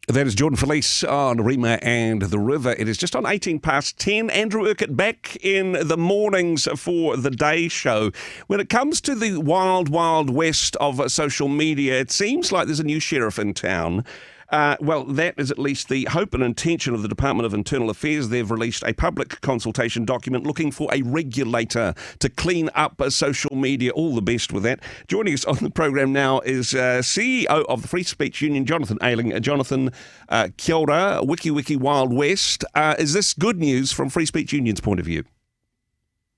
That is Jordan Felice on Rhema and the River. It is just on 18 past 10. Andrew Urquhart back in the mornings for the day show. When it comes to the wild, wild west of social media, it seems like there's a new sheriff in town. Well, that is at least the hope and intention of the Department of Internal Affairs. They've released a public consultation document looking for a regulator to clean up social media. All the best with that. Joining us on the program now is CEO of the Free Speech Union, Jonathan Ailing. Jonathan, kia ora, Wiki Wild West. Is this good news from Free Speech Union's point of view?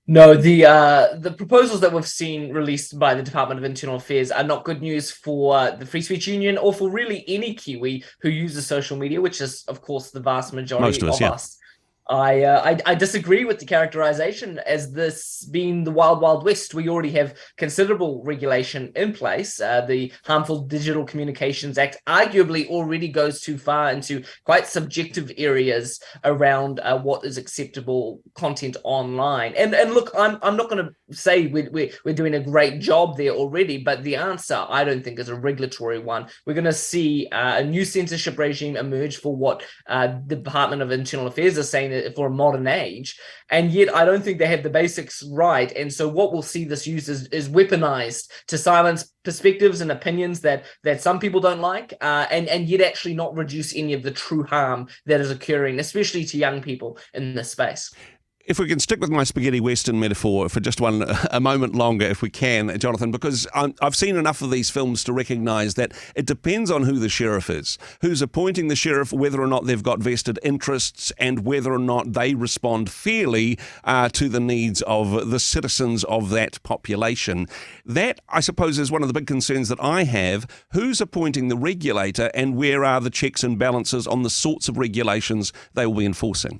No, the proposals that we've seen released by the Department of Internal Affairs are not good news for the Free Speech Union or for really any Kiwi who uses social media, which is, of course, the vast majority of us. I disagree with the characterization as this being the Wild Wild West. We already have considerable regulation in place. The Harmful Digital Communications Act arguably already goes too far into quite subjective areas around what is acceptable content online. And look, I'm not going to say we're doing a great job there already, but the answer, I don't think, is a regulatory one. We're going to see a new censorship regime emerge for what the Department of Internal Affairs is saying for a modern age, and yet I don't think they have the basics right. And so what we'll see this used is weaponized to silence perspectives and opinions that some people don't like, and yet actually not reduce any of the true harm that is occurring, especially to young people in this space. If we can stick with my spaghetti western metaphor for just a moment longer, if we can, Jonathan, because I've seen enough of these films to recognise that it depends on who the sheriff is, who's appointing the sheriff, whether or not they've got vested interests, and whether or not they respond fairly to the needs of the citizens of that population. That, I suppose, is one of the big concerns that I have. Who's appointing the regulator, and where are the checks and balances on the sorts of regulations they will be enforcing?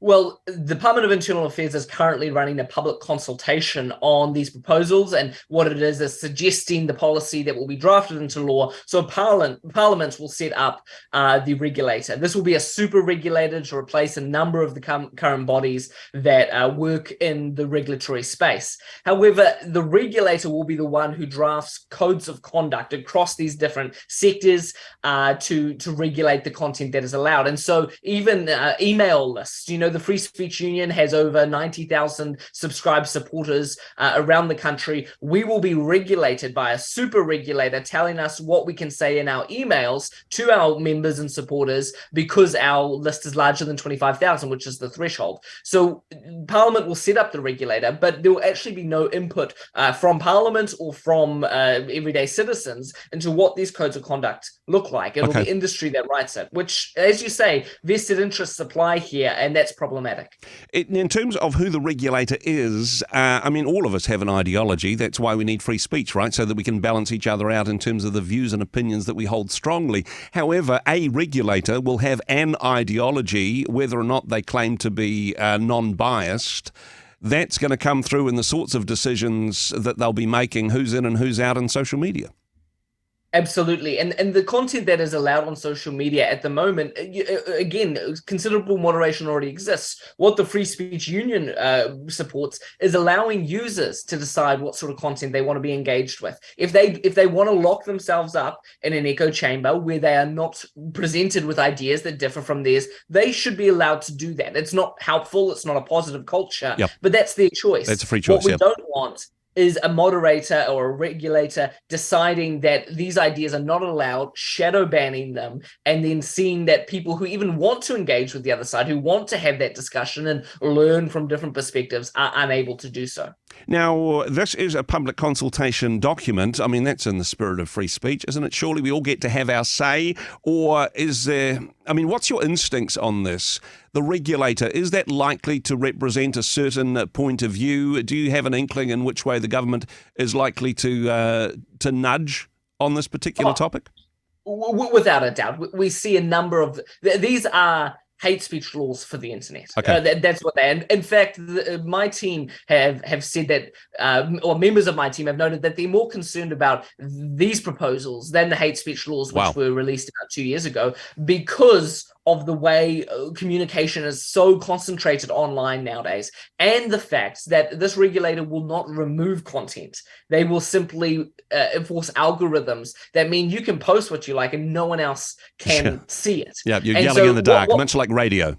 Well, the Department of Internal Affairs is currently running a public consultation on these proposals, and what it is suggesting the policy that will be drafted into law. So Parliament will set up the regulator. This will be a super regulator to replace a number of the current bodies that work in the regulatory space. However, the regulator will be the one who drafts codes of conduct across these different sectors to regulate the content that is allowed. And so even email lists, the Free Speech Union has over 90,000 subscribed supporters around the country. We will be regulated by a super regulator telling us what we can say in our emails to our members and supporters because our list is larger than 25,000, which is the threshold. So Parliament will set up the regulator, but there will actually be no input from Parliament or from everyday citizens into what these codes of conduct look like. It'll be industry that writes it, which, as you say, vested interests apply here, and that's problematic. In terms of who the regulator is, all of us have an ideology. That's why we need free speech, right? So that we can balance each other out in terms of the views and opinions that we hold strongly. However, a regulator will have an ideology, whether or not they claim to be non-biased. That's going to come through in the sorts of decisions that they'll be making, who's in and who's out in social media. Absolutely. And the content that is allowed on social media at the moment, again, considerable moderation already exists. What the Free Speech Union supports is allowing users to decide what sort of content they want to be engaged with. If they want to lock themselves up in an echo chamber where they are not presented with ideas that differ from theirs, they should be allowed to do that. It's not helpful. It's not a positive culture, but that's their choice. That's a free choice. What we don't want is a moderator or a regulator deciding that these ideas are not allowed, shadow banning them, and then seeing that people who even want to engage with the other side, who want to have that discussion and learn from different perspectives, are unable to do so. Now, this is a public consultation document. That's in the spirit of free speech, isn't it? Surely we all get to have our say, or is there... what's your instincts on this? The regulator, is that likely to represent a certain point of view? Do you have an inkling in which way the government is likely to nudge on this particular topic? Without a doubt. We see a number of... These are hate speech laws for the internet. Okay. That's what they. And in fact, my team have said that, or members of my team have noted that they're more concerned about these proposals than the hate speech laws, which were released about 2 years ago, because of the way communication is so concentrated online nowadays, and the fact that this regulator will not remove content. They will simply enforce algorithms that mean you can post what you like and no one else can see it. Yeah, you're yelling in the dark, much like radio.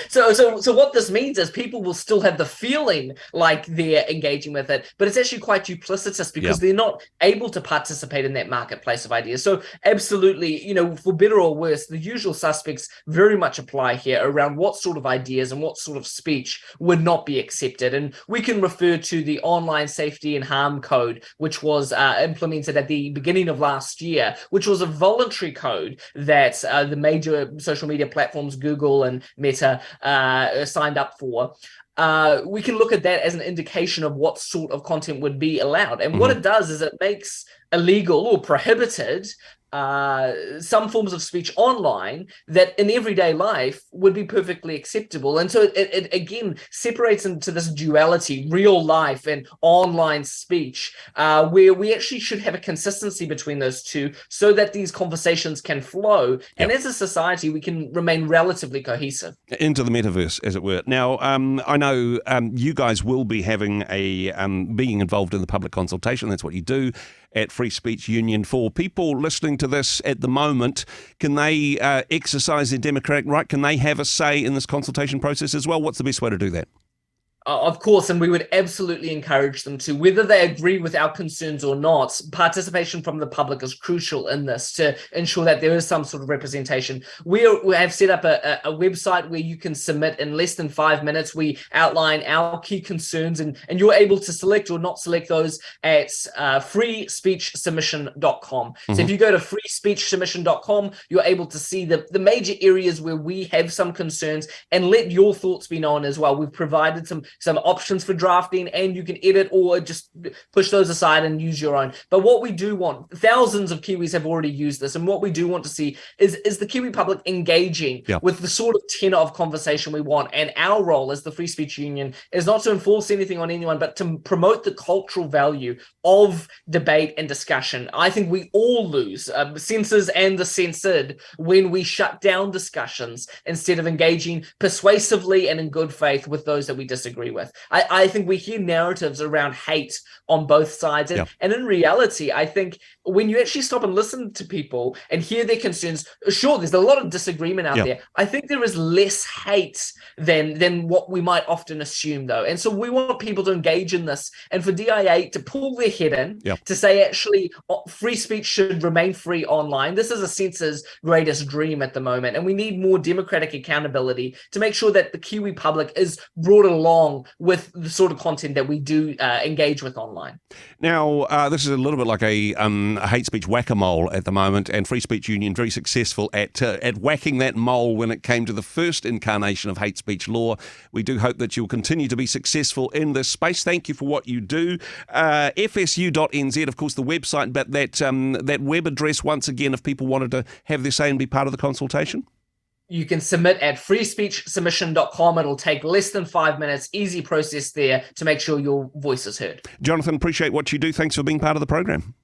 So what this means is people will still have the feeling like they're engaging with it, but it's actually quite duplicitous because they're not able to participate in that marketplace of ideas. So absolutely, for better or worse, the usual suspects very much apply here around what sort of ideas and what sort of speech would not be accepted. And we can refer to the Online Safety and Harm Code, which was implemented at the beginning of last year, which was a voluntary code that the major social media platforms, Google and Meta, signed up for. We can look at that as an indication of what sort of content would be allowed. And what it does is it makes illegal or prohibited some forms of speech online that in everyday life would be perfectly acceptable. And so it again separates into this duality, real life and online speech, where we actually should have a consistency between those two so that these conversations can flow. And as a society, we can remain relatively cohesive. Into the metaverse, as it were. Now, I know you guys will be having being involved in the public consultation. That's what you do at Free Speech Union. For people listening to this at the moment, can they exercise their democratic right? Can they have a say in this consultation process as well? What's the best way to do that? Of course, and we would absolutely encourage them to, whether they agree with our concerns or not. Participation from the public is crucial in this to ensure that there is some sort of representation. We have set up a website where you can submit in less than 5 minutes. We outline our key concerns, and you're able to select or not select those at freespeechsubmission.com. So if you go to freespeechsubmission.com, you're able to see the major areas where we have some concerns and let your thoughts be known as well. We've provided some options for drafting, and you can edit or just push those aside and use your own. But what we do want, thousands of Kiwis have already used this, and what we do want to see is the Kiwi public engaging with the sort of tenor of conversation we want. And our role as the Free Speech Union is not to enforce anything on anyone, but to promote the cultural value of debate and discussion. I think we all lose, censors and the censored, when we shut down discussions instead of engaging persuasively and in good faith with those that we disagree with. I think we hear narratives around hate on both sides. And in reality, I think when you actually stop and listen to people and hear their concerns, sure, there's a lot of disagreement out there. I think there is less hate than what we might often assume, though. And so we want people to engage in this, and for DIA to pull their head in to say, actually, free speech should remain free online. This is a censor's greatest dream at the moment, and we need more democratic accountability to make sure that the Kiwi public is brought along with the sort of content that we do engage with online. Now, this is a little bit like a hate speech whack-a-mole at the moment, and Free Speech Union very successful at whacking that mole when it came to the first incarnation of hate speech law. We do hope that you'll continue to be successful in this space. Thank you for what you do. FSU.nz, of course, the website, but that web address once again, if people wanted to have their say and be part of the consultation. You can submit at freespeechsubmission.com. It'll take less than 5 minutes. Easy process there to make sure your voice is heard. Jonathan, appreciate what you do. Thanks for being part of the program.